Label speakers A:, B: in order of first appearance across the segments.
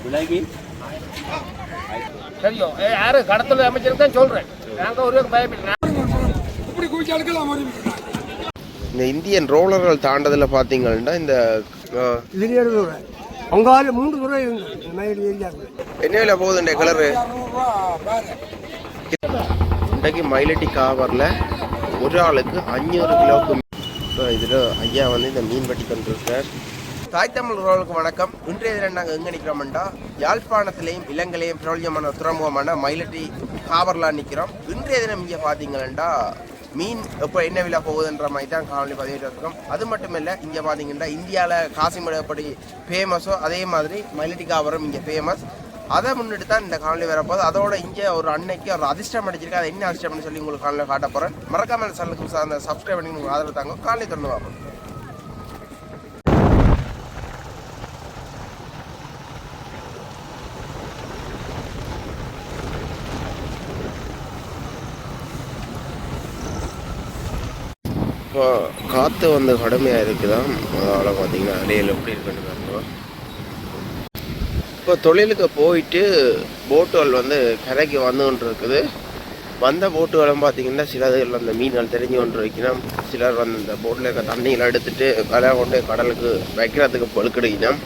A: தெரியும் யாரு கடத்தல் அமைச்சருக்கு தான் சொல்றேன். நாங்கள் ஒரு பயப்பட
B: இந்த இந்தியன் ரோலர்கள் தாண்டதில் பார்த்தீங்கன்னா இந்த
A: அங்கால 3 துறை
B: என்ன விலை போகுதுண்ட கலரு இன்றைக்கு மயிலட்டி காவரில் ஒரு ஆளுக்கு 500 கிலோவுக்கு இதில் ஐயா வந்து இந்த மீன் வெட்டி கொண்டிருக்கார். தாய் தமிழ் ரோலுக்கு வணக்கம். இன்றைய தினம் நாங்கள் எங்கே நிற்கிறோம்டா யாழ்ப்பாணத்திலையும் இலங்கையிலையும் பிரபல்யமான துறைமுகமான மயிலட்டி காவரில் நிற்கிறோம். இன்றைய தினம் இங்கே பார்த்தீங்கன்னா மீன் இப்போ என்ன விலை போகுதுன்ற மாதிரி தான் காணொலி பதிவிட்டு இருக்கோம். அது மட்டும் இல்லை, இங்கே பார்த்தீங்கன்னா இந்தியாவில் காசிமேடு எப்படி ஃபேமஸோ அதே மாதிரி மயிலட்டி காவரம் இங்கே ஃபேமஸ். அதை முன்னிட்டு தான் இந்த காணொலி வரப்போகுது. அதோட இங்கே ஒரு அன்னைக்கு ஒரு அதிர்ஷ்டம் அடிச்சிருக்கு. அது என்ன அதிர்ஷ்டம்னு சொல்லி உங்களுக்கு காணொலி காட்ட போகிறேன். மறக்காமல் சேனலுக்கு அந்த சப்ஸ்கிரைப் பண்ணி உங்களுக்கு ஆதரவு தாங்க. காணொலி தொடர்ந்து பார்ப்போம். இப்போ காற்று வந்து கடுமையாக இருக்குதான், அதனால் பார்த்தீங்கன்னா அலையில் எப்படி இருக்குன்னு பாருங்க. இப்போ தொழிலுக்கு போயிட்டு போட்டுகள் வந்து கரைக்கு வந்து கொண்டு இருக்குது. வந்த போட்டுகளும் பார்த்தீங்கன்னா சிலதுகள் அந்த மீன்கள் தெரிஞ்சு கொண்டு வைக்கணும். சிலர் வந்து இந்த போட்டில் இருக்க தண்ணியில் எடுத்துகிட்டு வலை கொண்டு கடலுக்கு வைக்கிறதுக்கு பொழுக்கடிக்கணும்.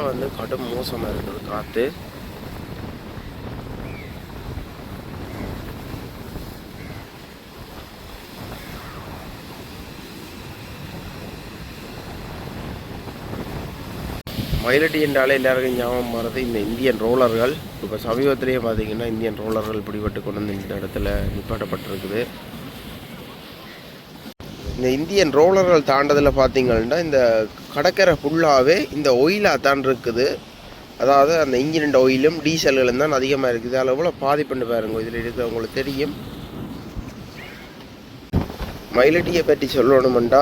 B: வந்து கடும் மோசமாக இருக்குது காற்று. மயிலட்டி என்றாலே எல்லாருக்கும் ஞாபகம் வர்றது இந்த இந்தியன் ரோலர்கள். இப்போ சமீபத்திலேயே பார்த்தீங்கன்னா இந்தியன் ரோலர்கள் பிடிபட்டு கொண்டு வந்து இந்த இடத்துல நிப்பாட்டப்பட்டிருக்குது. இந்த இந்தியன் ரோலர்கள் தாண்டதில் பார்த்தீங்கன்னா இந்த கடற்கரை ஃபுல்லாகவே இந்த ஒயிலாக தான் இருக்குது. அதாவது அந்த இன்ஜின் ஆயிலும் டீசல்களும் தான் அதிகமாக இருக்குது. அதில் எவ்வளோ பாதிப்புன்னு பாருங்க. இதில் இருக்கிறவங்களுக்கு தெரியும். மயிலட்டியை பற்றி சொல்லணுமெண்டா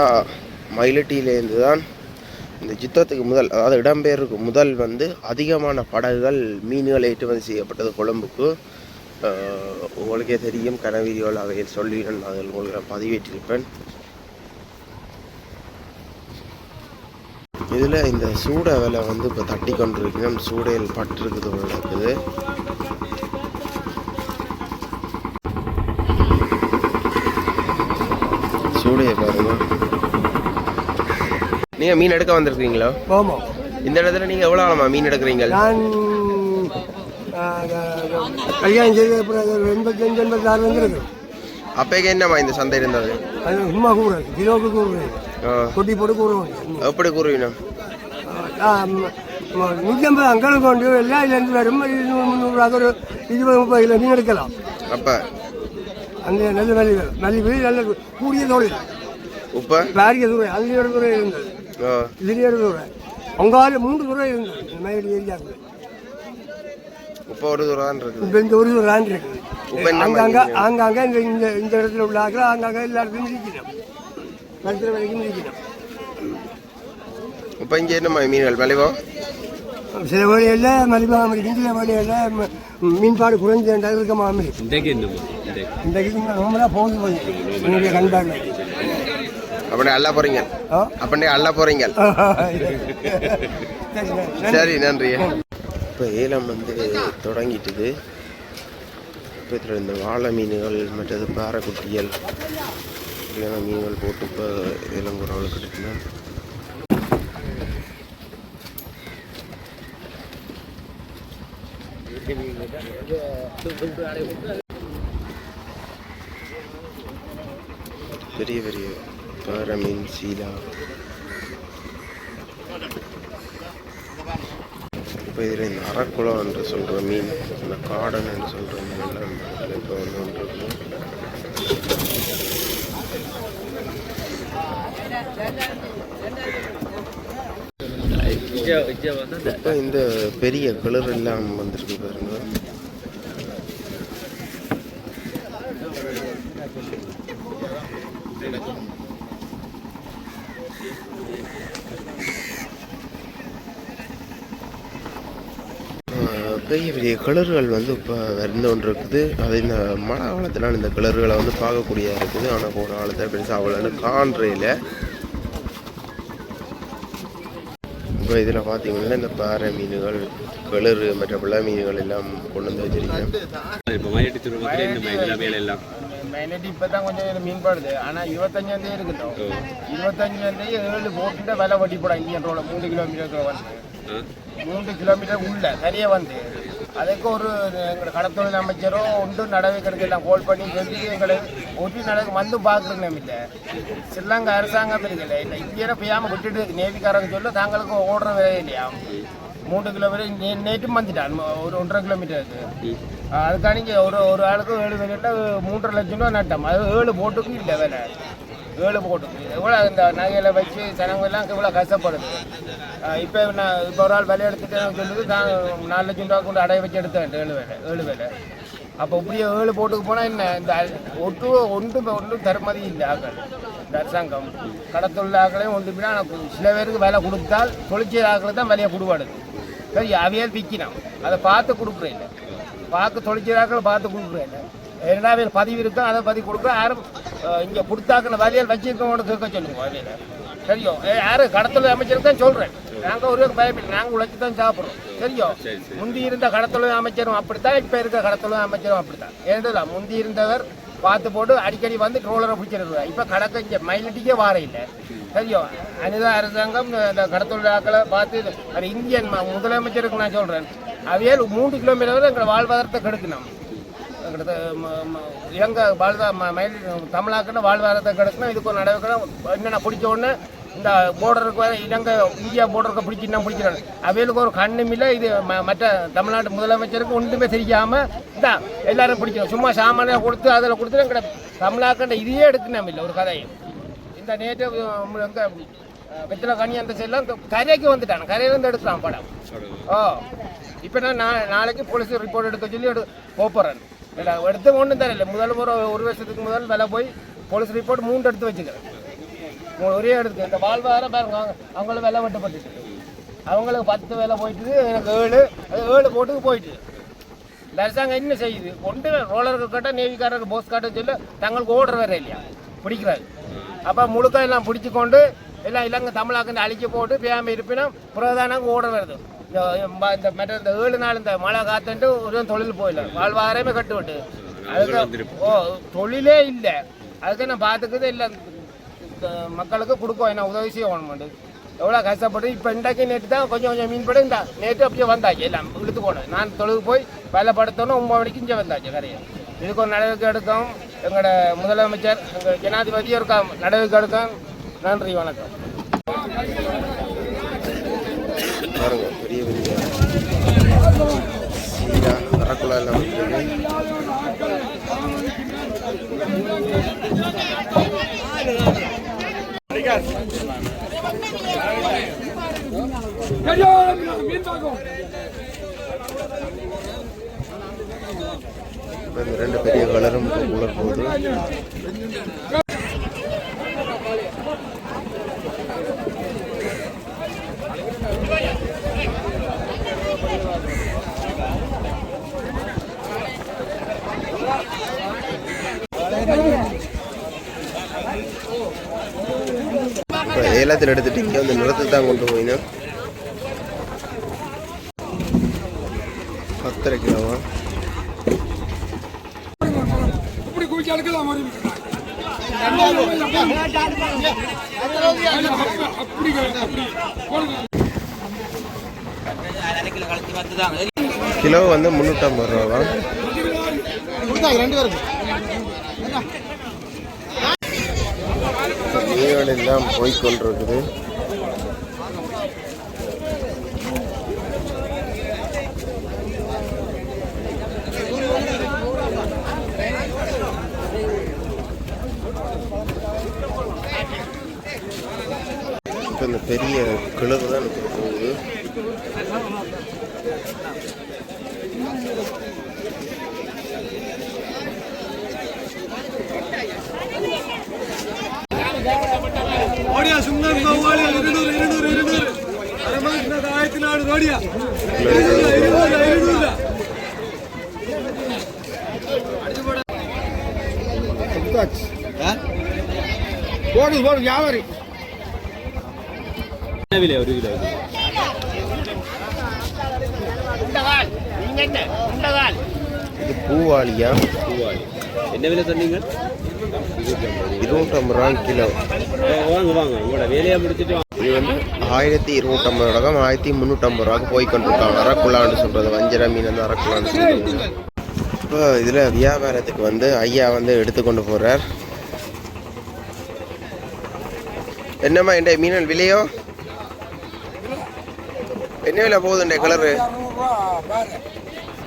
B: மயிலட்டியிலேருந்து தான் இந்த யுத்தத்துக்கு முதல், அதாவது இடம்பெயருக்கு முதல் வந்து அதிகமான படகுகள் மீன்கள் ஏற்றுமதி செய்யப்பட்டது கொழும்புக்கு. உங்களுக்கே தெரியும், கனவீதியோல் அவையில் சொல்லி நான் அதில் உங்களுக்கு பதிவேற்றிருப்பேன். இதில் இந்த சூடை விலை வந்து இப்போ தட்டி கொண்டிருக்கணும். சூடையில் பட்டிருக்குது இருக்குது. சூடையை பாருங்க. நீங்கள் மீன் எடுக்க வந்திருக்கீங்களா?
A: ஆமாம்.
B: இந்த இடத்துல நீங்கள் எவ்வளோ ஆழமா மீன் எடுக்கிறீங்க?
A: நான் கல்யாணம் செய்து 85 86 வந்துருக்கு.
B: அப்போக்கு என்னம்மா இந்த சந்தை இருந்தது?
A: சும்மா கூறு கிலோவுக்கு கூறு கொட்டி போட்டு கூறுவோம்.
B: எப்படி கூறுவீங்க?
A: 150 அங்கே கொண்டு எல்லாம் இதுலேருந்து வரும். 200 300 ஒரு 20-30 கிலோ மீன் எடுக்கலாம்.
B: அப்போ
A: அந்த நல்ல மலிவு நல்ல கூடிய தொழில்.
B: இப்போ
A: பாரிய துறை அதில் ஒரு துறை இருந்தது. இதுலேயே ஒரு துறை அங்கால 3 துறை இருந்தது மயிலடி ஏரியாவுக்கு.
B: இப்போ ஒரு தூரம் இருக்குது.
A: இப்போ இந்த ஒரு தூரம் இருக்குது. ஆங்காங்க இந்த இடத்துல உள்ள ஆக்கள் ஆங்காங்க எல்லா இடத்துலையும் இருக்கணும். கருத்துல வரைக்கும் இருக்கணும்.
B: இப்போ இங்கே என்ன மீன்கள் மலிவா?
A: சில வழியில் மலிவாக இருக்கும், சில வழியில் மீன்பாடு குறைஞ்ச இருக்கமா இருக்கும். இன்றைக்கு ரொம்பலாம் போகுது என்னுடைய கண்பாடு.
B: அப்படியே அள்ள போறீங்க? அப்படியே அள்ள போறீங்க. சரி, நன்றி. இப்போ ஏலம் வந்து தொடங்கிட்டுது. இப்போ இதில் இந்த வாழை மீன்கள் மற்றது பாறைக்குட்டிகள் இப்படியான மீன்கள் போட்டு இப்போ ஏலம் ஒரு ஆள் கிடைக்கணும். பெரிய பெரிய பாறை மீன், சீலா. இப்போ இதில் இந்த அரக்குளம் என்று சொல்கிற மீன், இந்த காடன் என்று சொல்கிற மீன் எல்லாம் இப்போ வந்து ஒன்று. இப்போ இந்த பெரிய கிளர் எல்லாம் வந்துருக்கு பாருங்க. பெரிய பெரிய கிளறுகள் வந்து இப்போ வந்து ஒன்று இருக்குது. அது இந்த மழை காலத்தினால் இந்த கிளறுகளை வந்து பார்க்கக்கூடியதாக இருக்குது. ஆனால் போன காலத்தில் பெருசாக அவ்வளோன்னு காண்றையில் இப்போ இதில் பார்த்தீங்கன்னா இந்த பாறை மீன்கள் கிளறு மற்ற பிள்ளை மீன்கள் எல்லாம் கொண்டு வந்து வச்சிருக்கேன்.
C: இப்போ வேலையெல்லாம்
D: மைனட்டி இப்போ தான் கொஞ்சம் மீன்பாடுது. ஆனால் 25 இருக்கட்டும். 25 7 போட்டு விலை வட்டி போட இந்தியன் ரோட 3 கிலோமீட்டர் வந்து 3 கிலோமீட்டர் உள்ள சரியாக வந்து அதுக்கு ஒரு எங்கள் கடத்தொழில் அமைச்சரோ ஒன்று நடவடிக்கை எல்லாம் கோல் பண்ணி சொல்லி எங்களை ஒட்டி நடக்க வந்து பார்க்குறோம். இல்லை ஸ்ரீலங்கா அரசாங்கம் இருக்குல்ல இல்லை இந்தியரை பெய்யாமல் விட்டுட்டு நேவிக்காரங்க சொல்ல தாங்களுக்கு ஓடுற வேலை இல்லையா. 3 கிலோமீட்டர் நேற்றும் வந்துட்டான் ஒரு 1.5 கிலோமீட்டருக்கு. அதுக்கான இங்கே ஒரு ஆளுக்கு 7 வேலையிட்ட 3.5 லட்சம் ரூபா நட்டம். அது 7 போட்டுக்கும் இல்லை வேலை 7 போட்டுக்கு எவ்வளோ இந்த நகையில் வச்சு ஜனங்கள்லாம் இவ்வளோ கஷ்டப்படுது. இப்போ இப்போ ஒரு ஆள் விலை எடுத்துட்டேன்னு சொல்லுது நான் 4 லட்சம் ரூபா கொண்டு அடைய வச்சு எடுத்தேன் 7 வேலை. அப்போ இப்படியே 7 போட்டுக்கு போனால் என்ன இந்த ஒன்றும் தருமதி இல்லை ஆக்கள். இந்த அரசாங்கம் கடத்தொழில் ஆக்களையும் ஒன்றுனா சில பேருக்கு விலை கொடுத்தால் தொழிற்சை ஆக்கள் தான் விலையை கொடுவாடுது. சரி அவையால் விற்கணும் அதை பார்த்து கொடுக்குறேன் இல்லை தொழிற்சாக்களை பார்த்து கொடுக்குறேன். 2வது பதிவு இருக்கும் அதை பதிவு கொடுக்குற யாரும் இங்கே கொடுத்தாக்கின வழியால் வச்சிருக்கவங்க கேட்க சொல்லுங்க வழியில் சரியோ. யாரும் கடத்தொழில் அமைச்சருக்கு தான் சொல்கிறேன். நாங்கள் ஒரு பயப்பில்லை நாங்கள் உழைச்சி தான் சாப்பிட்றோம் சரியோ. முந்தி இருந்த கடத்தொழில் அமைச்சரும் அப்படித்தான் இப்போ இருக்க கடத்தொழில் அமைச்சரும் அப்படித்தான். ஏன்டா முந்தி இருந்தவர் பார்த்து போட்டு அடிக்கடி வந்து ட்ரோலரை பிடிச்சிருக்காரு. இப்போ கடக்க இங்கே மைலட்டிக்கே வார இல்லை சரியோ. அனிதா அரசாங்கம் இந்த கடத்தொழிலாக்களை பார்த்து அது இந்தியன் முதலமைச்சருக்கு நான் சொல்கிறேன் அவையால் 3 கிலோமீட்டர் எங்களை வாழ்வாதாரத்தை கெடுக்கணும். இலங்கை தமிழாக்குன்னு வாழ்வாதாரத்தை கெடுக்கணும். இதுக்கு ஒரு நடவடிக்கை என்னென்ன பிடிச்ச உடனே இந்த போர்டருக்கு வர இலங்கை இந்தியா போர்டருக்கு பிடிச்சின்னா பிடிக்கிறாங்க. அவைகளுக்கு ஒரு கண்ணும் இல்லை. இது மற்ற தமிழ்நாட்டு முதலமைச்சருக்கு ஒன்றுமே தெரியாமல் இதான் எல்லாரும் பிடிக்கணும். சும்மா சாமானியாக கொடுத்து அதில் கொடுத்து எங்களை தமிழாக்கண்ட இதையே எடுக்கணும் இல்லை ஒரு கதையை. இந்த நேற்று எங்கள் வெத்தலை கனி அந்த செல்லாம் கரைக்கு வந்துட்டான். கரையிலேருந்து எடுக்கலாம் படம். இப்போ நான் நாளைக்கு போலீஸ் ரிப்போர்ட் எடுக்க சொல்லி போகிறேன். இல்லை எடுத்து ஒன்றும் தரல. முதல் ஒரு வருஷத்துக்கு முதல் விலை போய் போலீஸ் ரிப்போர்ட் 3 எடுத்து வச்சுக்கிறேன். ஒரே எடுத்து இந்த வாழ்வாதாரம் பாருங்க அவங்களும் விலை வெட்டப்பட்டுட்டு அவங்களுக்கு 10 வேலை போயிட்டு எனக்கு 7 போட்டுக்கு போயிட்டு இந்த அரசாங்கம் என்ன செய்யுது ஒன்று ரோலருக்கு கேட்டால் நேவிக்காரருக்கு போஸ் காட்ட சொல்ல தங்களுக்கு ஓடுற வேற இல்லையா பிடிக்கிறாரு. அப்போ முழுக்க எல்லாம் பிடிச்சி கொண்டு எல்லாம் இலங்கை தமிழாக்கு அழிக்க போட்டு பேயாமல் இருப்பினா பிரதானாங்க ஓட வருது. இந்த மற்ற இந்த 7 நாள் இந்த மழை காத்துட்டு ஒரு தொழில் போயிடல வாழ்வாதாரமே கட்டுவிட்டு அதுக்கு தொழிலே இல்லை. அதுக்கு நான் பார்த்துக்குது இல்லை மக்களுக்கு கொடுக்கும் என்ன உதவி செய்ய வேணுமெண்டு எவ்வளோ கஷ்டப்பட்டு இப்போ இன்றைக்கு நேற்று தான் கொஞ்சம் மீன் படம் இந்த நேற்று அப்படியே வந்தாச்சு எல்லாம் இழுத்து போனேன். நான் தொழுகு போய் வேலைப்படுத்தணும் 9 மணிக்கு இங்கே வந்தாச்சு கரையை. இதுக்கு ஒரு நடவடிக்கை எடுக்கும் எங்களோட முதலமைச்சர் எங்கள் ஜனாதிபதி ஒரு நடவடிக்கை எடுக்கும். நன்றி வணக்கம்.
B: பாருங்க பெரிய பெரிய சீரா வரக்குள்ள எல்லாம் இந்த 2 பெரிய கலரும் உலர் போகுது. ஏலத்தில் எடுத்துட்டு இங்கே வந்து நிலத்துக்கு தான் கொண்டு போயினேன். 10.5 கிலோவா கிலோ வந்து 350 ரூபாவா. மீன்கள் எல்லாம் போய்கொண்டிருக்குது. இப்போ இந்த பெரிய கிழவு தான் எனக்கு போகுது.
E: ஓடியா சுந்தர் ஓடியா 200 200 200 அரமாக்கினது 1400 ஓடியா
D: போடு வியாபாரி
C: என்ன விலை ஒரு கிலோ
B: இது பூவாளியா?
C: பூவாளி என்ன விலை சொன்னீங்க?
B: 250 ரூபா கிலோ.
C: வாங்க வாங்க உங்களோட வேலையை முடிச்சுட்டு
B: இது வந்து 1250 ரூபா 1350 ரூபாய்க்கு போய் கொண்டிருக்காங்க. அரக்குள்ளான்னு சொல்றது வஞ்சர மீன் வந்து அரக்குள்ளான்னு சொல்றது. இப்போ இதில் வியாபாரத்துக்கு வந்து ஐயா வந்து எடுத்துக்கொண்டு போகிறார். என்னம்மா என் மீனல் விலையோ என்ன விலை போகுதுண்ட கலரு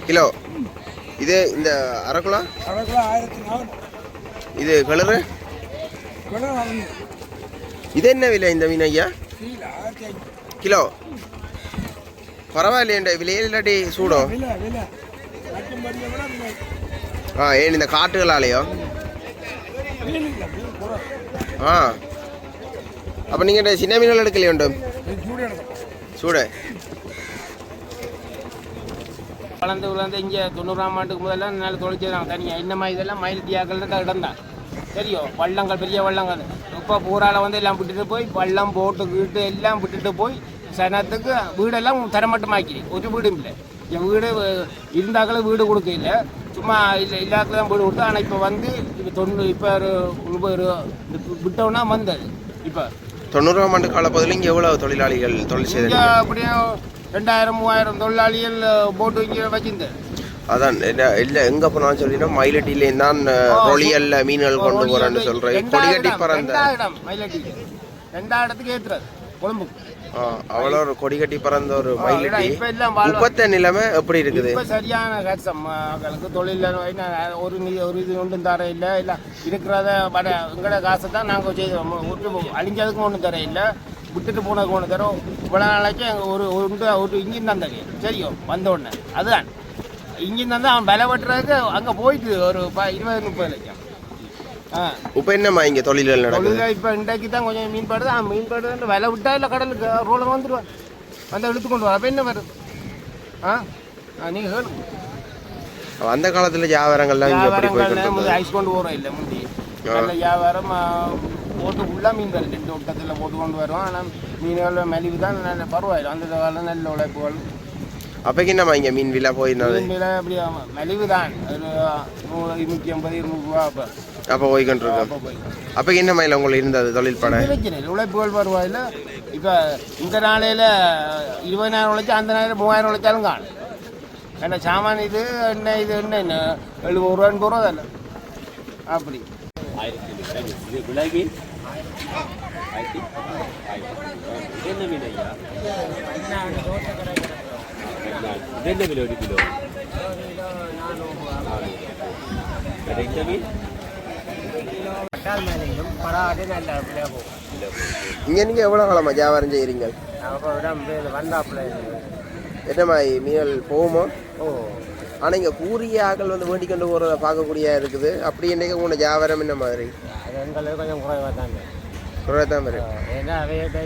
B: கிலோ? இது இந்த அரக்குளா இது கலரு இது என்ன விலை இந்த மீன் ஐயா? கிலோ பரவாயில்லையண்ட விலையே இல்லாட்டி சூடும். ஏன் இந்த காட்டுகளாலேயோ? அப்போ நீங்கள் சின்ன மீன்கள் எடுக்கலையுண்டு சூட
D: வளர்ந்து இங்கே 90ஆம் ஆண்டுக்கு முதல்ல நல்ல தொழிற்சாலை தனியாக இன்னமா இதெல்லாம் மயில் தியாக்கள் தான் இடம் தான் தெரியும். வள்ளங்கள் பெரிய வள்ளங்கள் இப்போ பூரால வந்து எல்லாம் விட்டுட்டு போய் வள்ளம் போட்டு வீட்டு எல்லாம் விட்டுட்டு போய் சனத்துக்கு வீடெல்லாம் தரமட்டமாக்கி ஒரு வீடும் இல்லை. என் வீடு இருந்தாக்களும் வீடு கொடுக்க இல்லை, சும்மா இல்லை எல்லாத்துக்கும் வீடு கொடுத்து. ஆனால் இப்போ வந்து இப்போ ஒரு விட்டோன்னா வந்தது. இப்போ
B: 90ஆம் ஆண்டு காலப்பகுதியில் இங்கே எவ்வளோ தொழிலாளிகள் தொழில் செய்ய
D: அப்படியும் 2000-3000 தொழிலாளிகள் போட்டு இங்கே வச்சிருந்தேன்.
B: அதான் இல்லை எங்கே போனாலும் சொல்லிட்டோம் மயிலட்டிலேயும் தான் ரொலியல்ல மீன்கள் கொண்டு போகிறேன்னு சொல்கிறேன். கொடிகட்டி பறந்த
D: மயிலட்டி 2 ஏற்றுறது கொழும்புக்கு
B: அவ்வளோ ஒரு கொடிகட்டி பறந்த ஒரு மயிலட்டி. இப்பத்த நிலைமை எப்படி இருக்குது?
D: இப்போ சரியான கஷ்டம் மக்களுக்கு தொழில் ஒரு இது ஒன்றும் தர இல்லை. இல்லை இருக்கிறத எங்களோட காசை தான் நாங்கள் செய்தோம். அழிஞ்சதுக்கும் ஒன்றும் தர இல்லை, விட்டுட்டு போனதுக்கு ஒன்று தரோம். இவ்வளோ நாளைக்கு ஒரு இன்ஜின் தான் தரேன் சரியும் வந்த உடனே. அதுதான் இன்ஜின் தான் அவன் விலை வெட்டுறதுக்கு அங்கே போயிட்டு ஒரு 20-30 லட்சம்.
B: இப்போ என்னம்மா இங்கே தொழில்கள் நடக்குது?
D: இப்போ இன்றைக்கு தான் கொஞ்சம் மீன் பாடுது. மீன் பாடுறது விலை விட்டா இல்லை கடலுக்கு ரோல வந்துடுவான் வந்து எடுத்து கொண்டு வர. அப்போ என்ன வருது? நீங்கள் கேளுங்க.
B: அந்த காலத்தில் வியாபாரங்கள்லாம்
D: ஐஸ் கொண்டு போகிறோம் இல்லை முந்தி நல்ல வியாபாரம் போட்டு ஃபுல்லாக மீன்கள் 2 வட்டத்தில் போட்டு கொண்டு வரோம். ஆனால் மீன்கள் மெலிவு தான் நல்ல பரவாயில்லை. அந்த காலம் நல்ல உழைப்புகள்.
B: அப்போக்கு என்னம்மா இங்கே மீன் விலை போயிருந்தது?
D: மீன் விலை அப்படி மெலிவு தான் ஒரு 150-200 ரூபா.
B: அப்போ போய்கொண்டிருக்கோம். அப்போ என்ன மயில உங்களுக்கு இருந்தது தொழில் படம்
D: உழைப்புகள் பரவாயில்லை. இப்போ இந்த நாளையில் 20,000 உழைச்சா அந்த நாளையில் 3000 உழைச்சாலும் காணும். ஏன்னா சாமான் இது என்ன 70 ரூபா 80 ரூபா தானே அப்படி.
C: என்ன விலை ஒரு கிலோ?
B: இங்கே நீங்கள் எவ்வளோ காலமா வியாபாரம் செய்கிறீங்க? என்னம்மா மீன்கள் போகுமோ? ஆனால் இங்கே கூறிய ஆக்கள் வந்து வேண்டி கொண்டு போகிறத பார்க்கக்கூடிய இருக்குது. அப்படி இன்றைக்கு உங்களோட வியாபாரம் என்ன மாதிரி?
D: கொஞ்சம் குறைவாக தான்
B: குறைவாக தான் வரும்.
D: ஏன்னா அவையிட்ட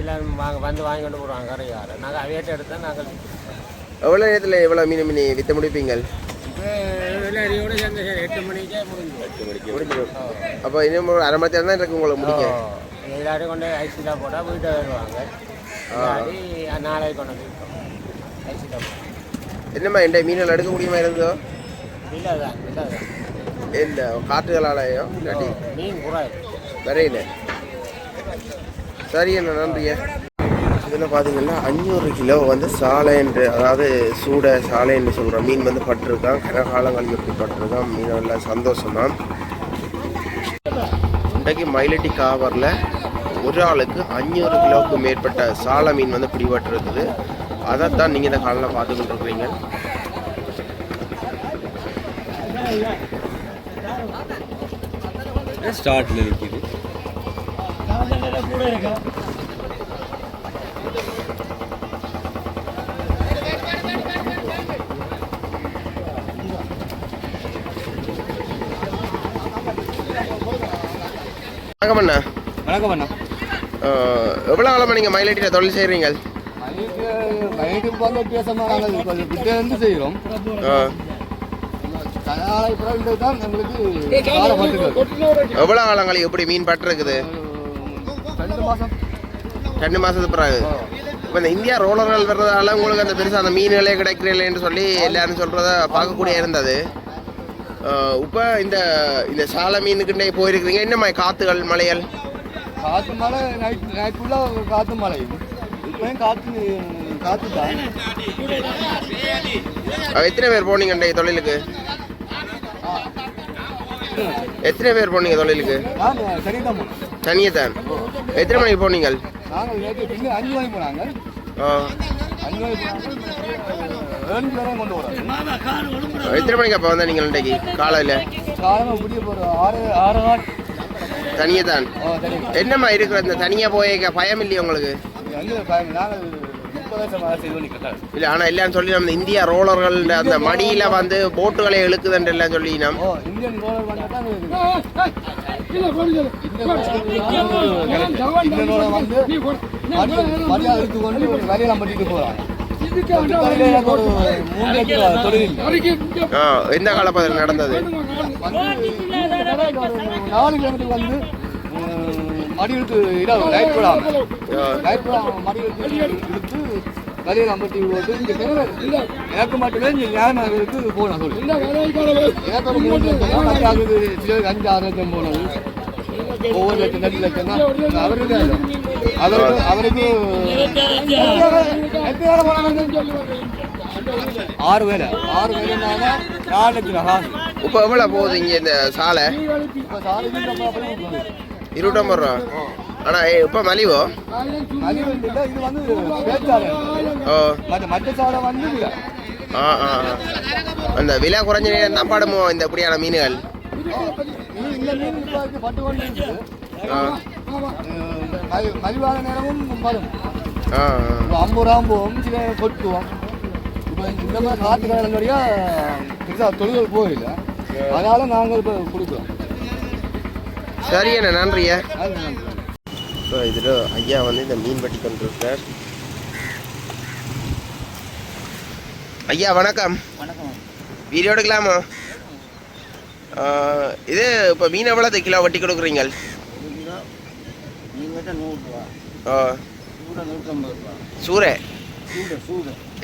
D: வந்து வாங்கி கொண்டு போடுவாங்க கரையார். நாங்கள் அவையிட்ட எடுத்தால் நாங்கள்
B: எவ்வளோ நேரத்தில் எவ்வளோ மீன் விற்று முடிப்பீங்கள்?
D: 8 மணிக்கே
B: முடிஞ்சிடும். அப்போ இன்னும் ஒரு அரை மணி நேரம் தான் இருக்குது உங்களுக்கு முடிக்க.
D: எல்லாரும் கொண்டு ஐசியில் போட்டால் வீட்டை வருவாங்க. நாளைக்கு கொண்டு வந்து ஐசியில்.
B: என்னம்மா எந்த மீன்கள் எடுக்க முடியுமா இருந்தோ?
D: இல்லை தான்
B: இல்லை காட்டுகளாலேயோ இல்லாட்டி
D: மீன் குறை
B: வரையில. சரி என்ன நன்றியா. இதில் பார்த்தீங்கன்னா 500 கிலோ வந்து சாலைன்று, அதாவது சூட சாலைன்னு சொல்கிற மீன் வந்து பட்டிருக்கான். கனகாலங்கள் எப்படி பட்டிருக்கான். மீனெல்லாம் சந்தோஷமாக. இன்றைக்கு மயிலட்டி காவரில் ஒரு ஆளுக்கு 500 கிலோவுக்கு மேற்பட்ட சாலை மீன் வந்து பிடிபட்டிருக்குது. அதைத்தான் நீங்கள் இந்த காலையில் பார்த்துக்கிட்டு இருக்கிறீங்க.
C: ஸ்டார்ட்ல நிற்கிது.
B: வணக்கம் அண்ணா.
C: வணக்கம் அண்ணா.
B: எவ்வளோ காலமாக நீங்கள் மயிலட்டியில் தொழில் செய்கிறீங்க?
E: ரேட்டுக்கு வந்து வித்தியாசமாக நாங்கள் கிட்டேருந்து செய்கிறோம். நாளைக்கு பிறகு தான் எங்களுக்கு காலம் பட்டுருக்கு.
B: எவ்வளோ காலங்கள் எப்படி மீன் பட்டிருக்குது? 2 மாதத்துக்கு பிறகு. இப்போ இந்த இந்தியா ரோலர்கள் வர்றதால உங்களுக்கு அந்த பெருசாக அந்த மீன்களே கிடைக்கிறேன்னு சொல்லி எல்லாரும் சொல்கிறத பார்க்கக்கூடிய இருந்தது. இப்போ இந்த இந்த சாலை மீனுக்குண்டே போயிருக்கிறீங்க. என்ன மாதிரி காற்றுகள் மலைகள்?
E: காற்று மழை நைட் ஃபுல்லாக காற்று மழை. இப்போயும் காற்று தான்.
B: எத்தனை பேர் போனீங்க தொழிலுக்கு? எத்தனை பேர் போனீங்க தொழிலுக்கு? தனியே தான். எத்தனை மணிக்கு போனீங்க?
E: நாங்கள் நேற்று 5 மணிக்கு போனாங்க. 5 மணிக்கு கொண்டு வரோம்.
B: எத்தனை மணிக்கு அப்போ வந்தா நீங்கள் இன்றைக்கு காலையில்?
E: காலையில் முடிய போகிறோம் 6
B: தனியே தான். என்னம்மா இருக்கிற இந்த தனியாக போய் பயம் இல்லையா உங்களுக்கு? இல்லை, ஆனால் எல்லாம் சொல்லி நம்ம இந்தியா ரோலர்கள் அந்த மடியில் வந்து போட்டுகளை இழுக்குதுன்னு எல்லாம் சொல்லி
E: இந்தியன் ரோலர் வந்து எடுத்துக்கொண்டு வேலையெல்லாம் பண்ணிட்டு போகிறாங்க.
B: எந்த காலப்பதில் நடந்தது?
E: 4 கிலோமீட்டருக்கு வந்து மடி இழுத்து இடம் லைட் போடாமல் மடி இழுத்து வேலையை நம்பட்டி போட்டு இங்கே எனக்கு மட்டுமே இங்கே நியாயமாகிறதுக்கு போகணும் சொல்லி எனக்கு ஒரு 3 லட்சம் தான் ஆகுது. சிலருக்கு 5-6 லட்சம் போனது. ஒவ்வொரு லட்சம் 2 லட்சம் தான் அவருக்கு அவருக்கு 6 வேலை 4 லட்சம் காசு.
B: இப்போ எவ்வளோ போகுது இங்கே இந்த சாலை?
E: இப்போ சாலை
B: 25 ரூபா. ஆனால் இப்போ மலிவோ?
E: இது வந்து பேச்சாலை. மற்ற சாலை வந்து
B: அந்த விலை குறைஞ்ச நேரம் தான் படுமோ இந்த இப்படியான மீன்கள்?
E: இந்த மீன் பட்டு கொண்டு மலிவான நேரமும் வரும். 50 ரூபா போகும், சில கொட்டுவோம். இப்போ இந்த மாதிரி காற்று காலங்களுடைய பெருசாக தொழில்கள் போகல, அதனால நாங்கள் இப்போ கொடுக்குறோம்.
B: சரிண்ணே, நன்றியா. ஸோ இதில் ஐயா வந்து இந்த மீன் வெட்டி கொண்டிருக்கார். ஐயா வணக்கம். வீடியோ எடுக்கலாமா? இது இப்போ மீன் எவ்வளோ கிலோ வெட்டி கொடுக்குறீங்க? சூரை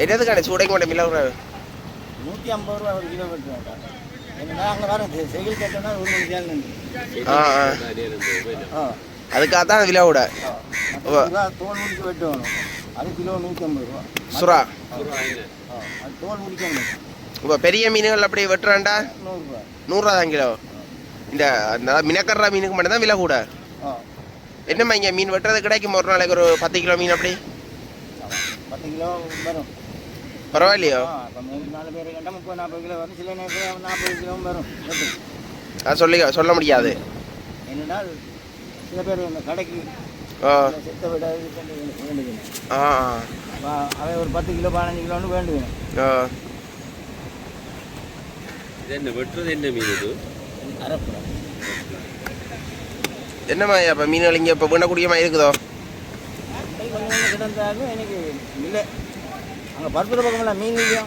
B: என்னதுக்கான சூடைக்கு மட்டும் மில்ல
E: 150 ரூபா ஒரு கிலோ வெட்டுவோம்.
B: அதுக்காக தான் விலை விட
E: தோல் முடிச்சு வெட்டுவோம். அது கிலோ 150 ரூபா.
B: சுறா
E: தோல் முடிக்கணும்.
B: இப்போ பெரிய மீன்கள் அப்படி வெட்டுறாண்டா 100 ரூபா தான் கிலோ. இந்த மினக்கர்ற மீனுக்கு மட்டும் தான் விலை கூட. என்னம்மா இங்கே மீன் வெட்டுறது கிடைக்கும் ஒரு நாளைக்கு ஒரு 10 கிலோ மீன் அப்படி?
E: 10 கிலோ வரும்.
B: பரவாயில்லையோ?
E: 4 பேர் கண்டா 30-40 கிலோ வரும். சில நேரத்தில் 40 கிலோ வரும்.
B: அது சொல்ல முடியாது.
E: என்னன்னா சில பேர் இந்த கடைக்கு செத்த விட வேண்டுது. அவன் ஒரு 10 கிலோ 15 கிலோன்னு வேண்டுவேன்.
C: என்ன வெட்டுறது? என்ன மீன் இது?
E: அரப்புறம்.
B: என்னம்மா இப்போ மீன்கள் இங்கே இப்போ வீணக்கூடியமாக இருக்குதோ?
E: கொஞ்சம் கிடந்தாலும் எனக்கு இல்லை. அங்கே பருப்புற பக்கமெல்லாம் மீன் இல்லையா?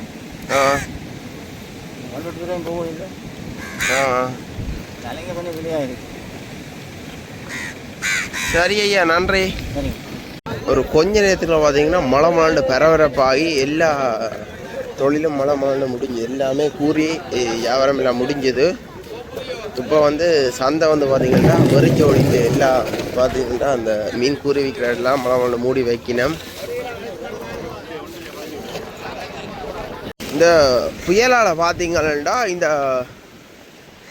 E: பருப்புறையும் போகும் இல்லை. தலைங்க கொஞ்சம் விலையாக இருக்கு.
B: சரி ஐயா, நன்றி.
E: சரி.
B: ஒரு கொஞ்ச நேரத்தில் பார்த்தீங்கன்னா மழை மாண்டு பரபரப்பாகி எல்லா தொழிலும் மழை மாண்டு முடிஞ்சு எல்லாமே கூறி வியாபாரம் எல்லாம் முடிஞ்சது. இப்போ வந்து சந்தை வந்து பார்த்தீங்கன்னா வெறிச்சு ஒழித்து எல்லாம் பார்த்தீங்கன்னா அந்த மீன் கூறி விற்கிற எல்லாம் மழை மாண்டு மூடி வைக்கணும். இந்த புயலால் பார்த்தீங்கன்னா இந்த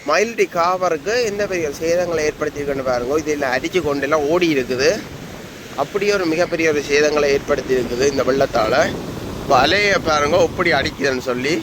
B: மயிலட்டி காவருக்கு எந்த பெரிய சேதங்களை ஏற்படுத்தியிருக்குன்னு பாருங்க. இதெல்லாம் அடித்து கொண்டு எல்லாம் ஓடி இருக்குது. அப்படியே ஒரு மிகப்பெரிய ஒரு சேதங்களை ஏற்படுத்தி இருக்குது இந்த வெள்ளத்தால். இப்போ அலையை பாருங்க எப்படி அடிக்குதுன்னு சொல்லி.